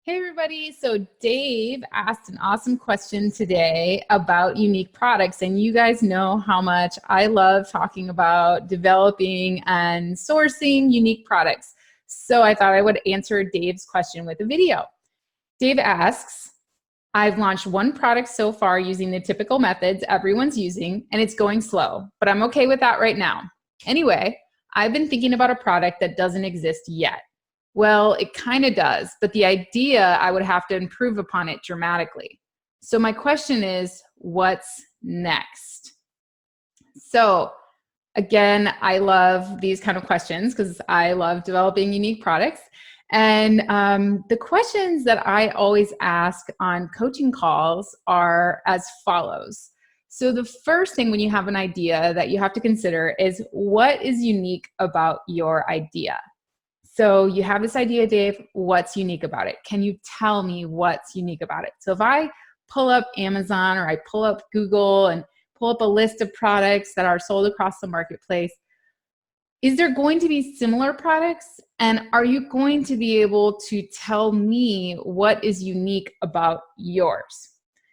Hey everybody, so Dave asked an awesome question today about unique products, and you guys know how much I love talking about developing and sourcing unique products. So I thought I would answer Dave's question with a video. Dave asks, I've launched one product so far using the typical methods everyone's using, and it's going slow, but I'm okay with that right now. Anyway, I've been thinking about a product that doesn't exist yet. Well, it kind of does, but the idea, I would have to improve upon it dramatically. So my question is, what's next? So again, I love these kind of questions because I love developing unique products. And the questions that I always ask on coaching calls are as follows. So the first thing when you have an idea that you have to consider is, what is unique about your idea? So you have this idea, Dave, what's unique about it? Can you tell me what's unique about it? So if I pull up Amazon or I pull up Google and pull up a list of products that are sold across the marketplace, is there going to be similar products? And are you going to be able to tell me what is unique about yours?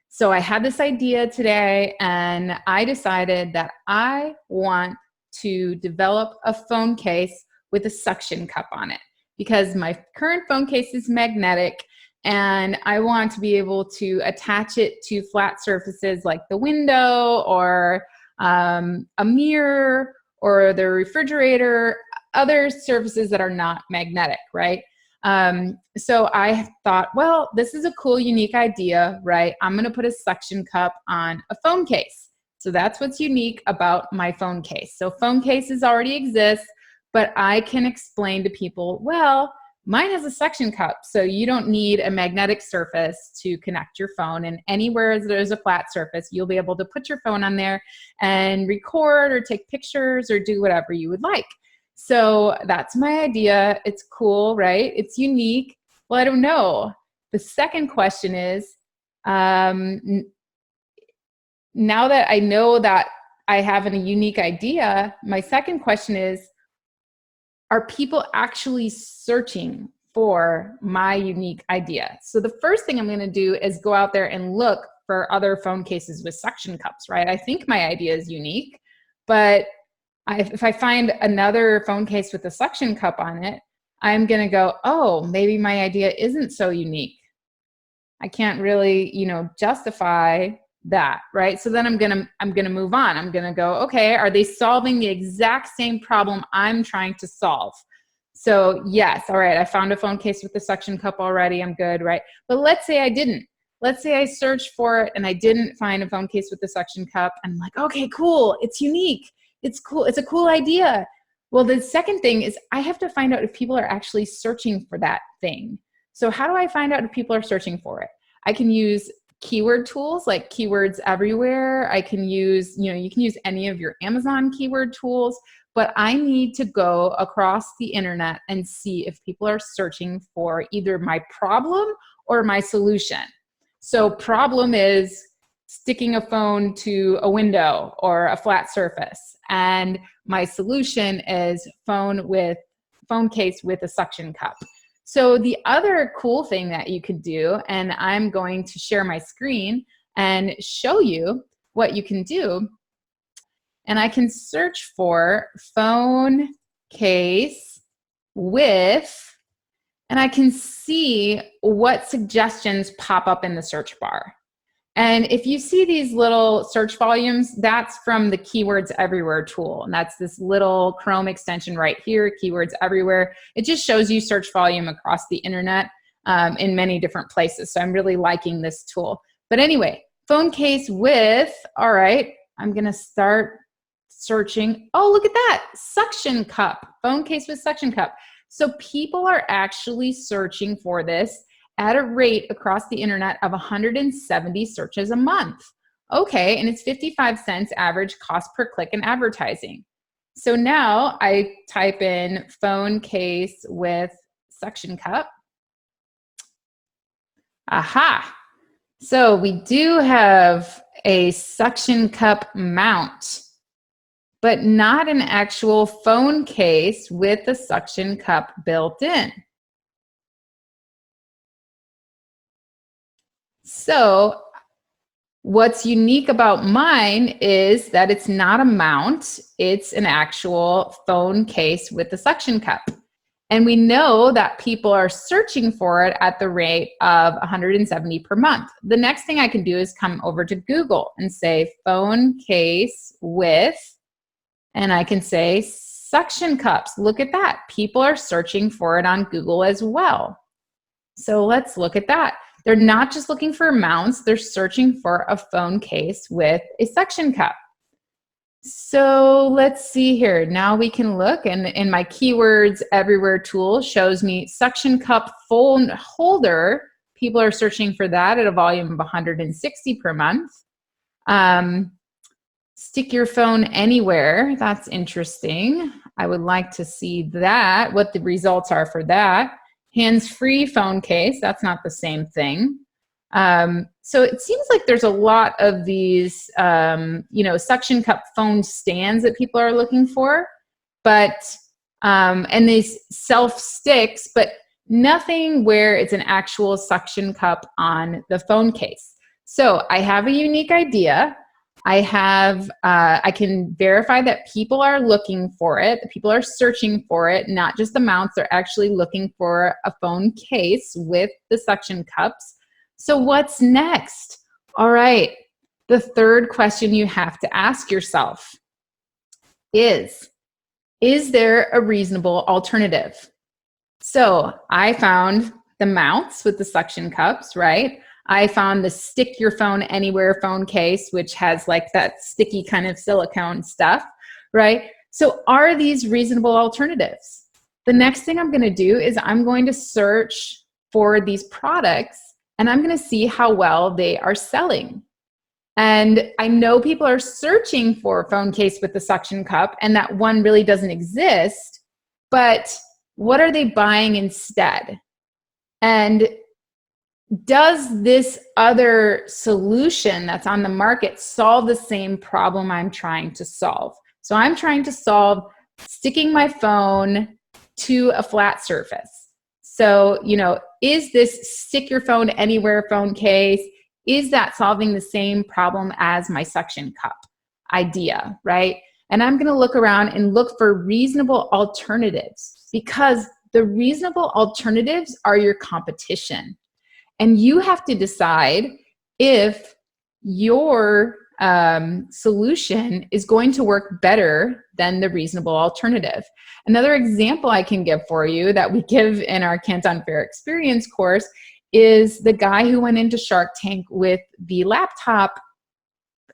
So I had this idea today and I decided that I want to develop a phone case with a suction cup on it, because my current phone case is magnetic and I want to be able to attach it to flat surfaces like the window or a mirror or the refrigerator, other surfaces that are not magnetic, right? So I thought, well, this is a cool, unique idea, right? I'm gonna put a suction cup on a phone case. So that's what's unique about my phone case. So phone cases already exist, but I can explain to people, well, mine has a suction cup, so you don't need a magnetic surface to connect your phone. And anywhere there's a flat surface, you'll be able to put your phone on there and record or take pictures or do whatever you would like. So that's my idea. It's cool, right? It's unique. Well, I don't know. The second question is, now that I know that I have a unique idea, my second question is, are people actually searching for my unique idea? So the first thing I'm going to do is go out there and look for other phone cases with suction cups, right? I think my idea is unique, but if I find another phone case with a suction cup on it, I'm going to go, oh, maybe my idea isn't so unique. I can't really, justify that, right? So then I'm gonna move on. I'm gonna go, okay, are they solving the exact same problem I'm trying to solve? So yes, all right, I found a phone case with the suction cup already, I'm good, right? But let's say I didn't. Let's say I searched for it and I didn't find a phone case with the suction cup. I'm like, okay, cool, it's unique, it's cool, it's a cool idea. Well, the second thing is I have to find out if people are actually searching for that thing. So how do I find out if people are searching for it? I can use keyword tools like Keywords Everywhere. I can use, you can use any of your Amazon keyword tools, but I need to go across the internet and see if people are searching for either my problem or my solution. So problem is sticking a phone to a window or a flat surface. And my solution is phone case with a suction cup. So the other cool thing that you could do, and I'm going to share my screen and show you what you can do, and I can search for phone case with, and I can see what suggestions pop up in the search bar. And if you see these little search volumes, that's from the Keywords Everywhere tool. And that's this little Chrome extension right here, Keywords Everywhere. It just shows you search volume across the internet in many different places. So I'm really liking this tool. But anyway, phone case with, all right, I'm gonna start searching. Oh, look at that, suction cup, phone case with suction cup. So people are actually searching for this at a rate across the internet of 170 searches a month. Okay, and it's 55 cents average cost per click in advertising. So now I type in phone case with suction cup. Aha! So we do have a suction cup mount, but not an actual phone case with a suction cup built in. So what's unique about mine is that it's not a mount, it's an actual phone case with a suction cup. And we know that people are searching for it at the rate of 170 per month. The next thing I can do is come over to Google and say phone case with, and I can say suction cups. Look at that. People are searching for it on Google as well. So let's look at that. They're not just looking for mounts, they're searching for a phone case with a suction cup. So let's see here. Now we can look, and in my keywords everywhere tool shows me suction cup phone holder. People are searching for that at a volume of 160 per month. Stick your phone anywhere. That's interesting. I would like to see that, what the results are for that. Hands-free phone case, that's not the same thing. So it seems like there's a lot of these, suction cup phone stands that people are looking for, but, and these self sticks, but nothing where it's an actual suction cup on the phone case. So I have a unique idea. I can verify that people are looking for it, that people are searching for it, not just the mounts, they're actually looking for a phone case with the suction cups. So what's next? All right, the third question you have to ask yourself is there a reasonable alternative? So I found the mounts with the suction cups, right? I found the stick your phone anywhere phone case, which has like that sticky kind of silicone stuff, right? So are these reasonable alternatives? The next thing I'm going to do is I'm going to search for these products and I'm going to see how well they are selling. And I know people are searching for a phone case with the suction cup and that one really doesn't exist, but what are they buying instead? And does this other solution that's on the market solve the same problem I'm trying to solve? So I'm trying to solve sticking my phone to a flat surface. So, is this stick your phone anywhere phone case, is that solving the same problem as my suction cup idea, right? And I'm going to look around and look for reasonable alternatives, because the reasonable alternatives are your competition. And you have to decide if your solution is going to work better than the reasonable alternative. Another example I can give for you that we give in our Canton Fair Experience course is the guy who went into Shark Tank with the laptop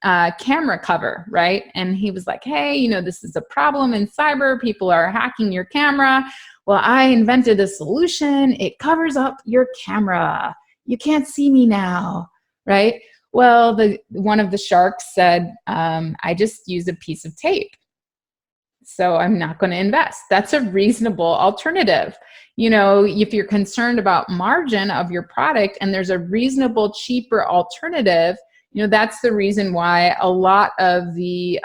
camera cover, right? And he was like, hey, this is a problem in cyber. People are hacking your camera. Well, I invented a solution. It covers up your camera. You can't see me now, right? Well, one of the sharks said, I just use a piece of tape, so I'm not going to invest. That's a reasonable alternative. If you're concerned about margin of your product and there's a reasonable, cheaper alternative, that's the reason why a lot of the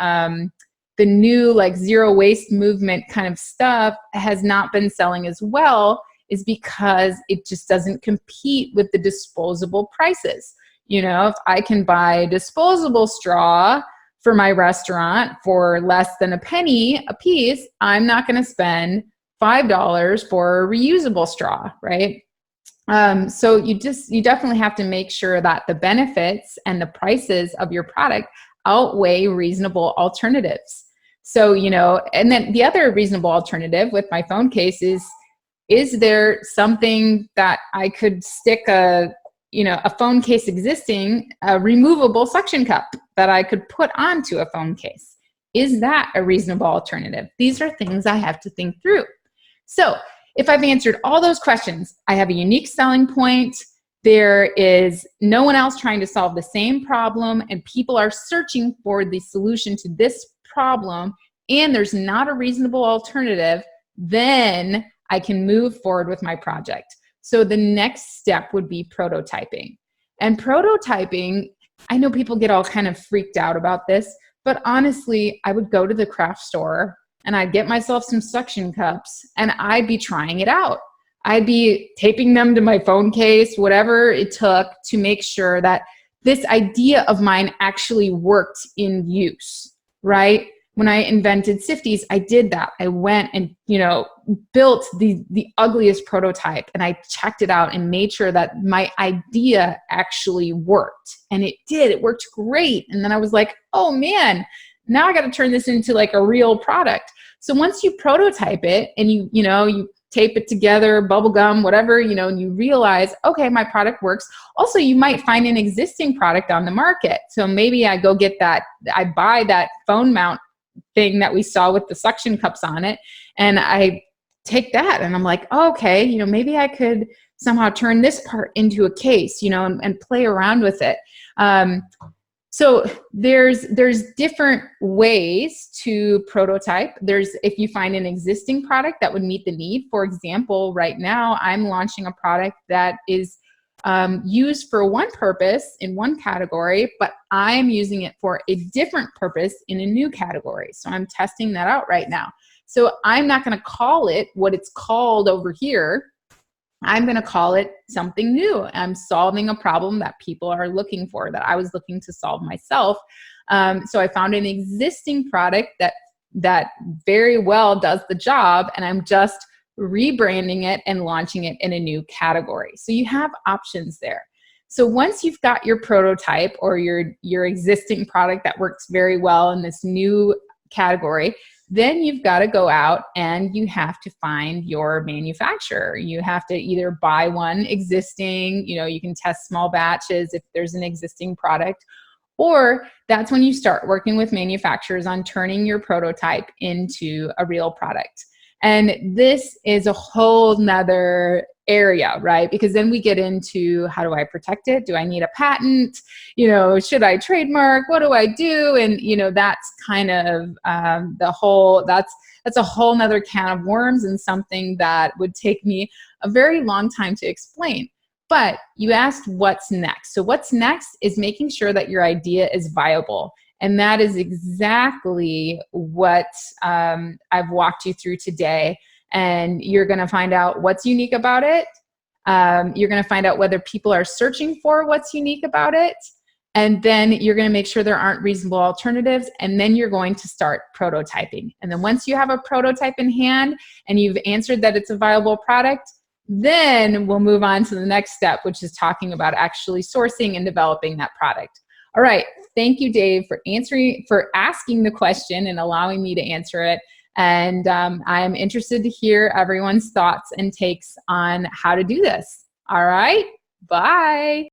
new like zero waste movement kind of stuff has not been selling as well, is because it just doesn't compete with the disposable prices. If I can buy a disposable straw for my restaurant for less than a penny a piece, I'm not going to spend $5 for a reusable straw, right? So you definitely have to make sure that the benefits and the prices of your product outweigh reasonable alternatives. So, and then the other reasonable alternative with my phone case is there something that I could stick a phone case existing, a removable suction cup that I could put onto a phone case? Is that a reasonable alternative? These are things I have to think through. So if I've answered all those questions, I have a unique selling point. There is no one else trying to solve the same problem, and people are searching for the solution to this problem, and there's not a reasonable alternative, then I can move forward with my project. So the next step would be prototyping. And prototyping, I know people get all kind of freaked out about this, but honestly, I would go to the craft store and I'd get myself some suction cups and I'd be trying it out. I'd be taping them to my phone case, whatever it took to make sure that this idea of mine actually worked in use, right? When I invented Sifties, I did that. I went and, built the ugliest prototype, and I checked it out and made sure that my idea actually worked. And it did. It worked great. And then I was like, oh man, now I got to turn this into like a real product. So once you prototype it and you tape it together, bubble gum, whatever, and you realize, okay, my product works. Also, you might find an existing product on the market. So maybe I go get that, I buy that phone mount thing that we saw with the suction cups on it, and I take that and I'm like, oh, okay, maybe I could somehow turn this part into a case, and play around with it. So there's different ways to prototype. If you find an existing product that would meet the need. For example, right now I'm launching a product that is used for one purpose in one category, but I'm using it for a different purpose in a new category. So I'm testing that out right now. So I'm not going to call it what it's called over here. I'm going to call it something new. I'm solving a problem that people are looking for, that I was looking to solve myself. So I found an existing product that very well does the job, and I'm just rebranding it and launching it in a new category. So you have options there. So once you've got your prototype or your existing product that works very well in this new category, then you've got to go out and you have to find your manufacturer. You have to either buy one existing, you can test small batches if there's an existing product, or that's when you start working with manufacturers on turning your prototype into a real product. And this is a whole nother area, right? Because then we get into, how do I protect it? Do I need a patent? Should I trademark? What do I do? And, that's kind of that's a whole nother can of worms, and something that would take me a very long time to explain. But you asked what's next. So what's next is making sure that your idea is viable. And that is exactly what I've walked you through today. And you're going to find out what's unique about it. You're going to find out whether people are searching for what's unique about it. And then you're going to make sure there aren't reasonable alternatives. And then you're going to start prototyping. And then once you have a prototype in hand and you've answered that it's a viable product, then we'll move on to the next step, which is talking about actually sourcing and developing that product. All right. Thank you, Dave, for asking the question and allowing me to answer it. And I'm interested to hear everyone's thoughts and takes on how to do this. All right. Bye.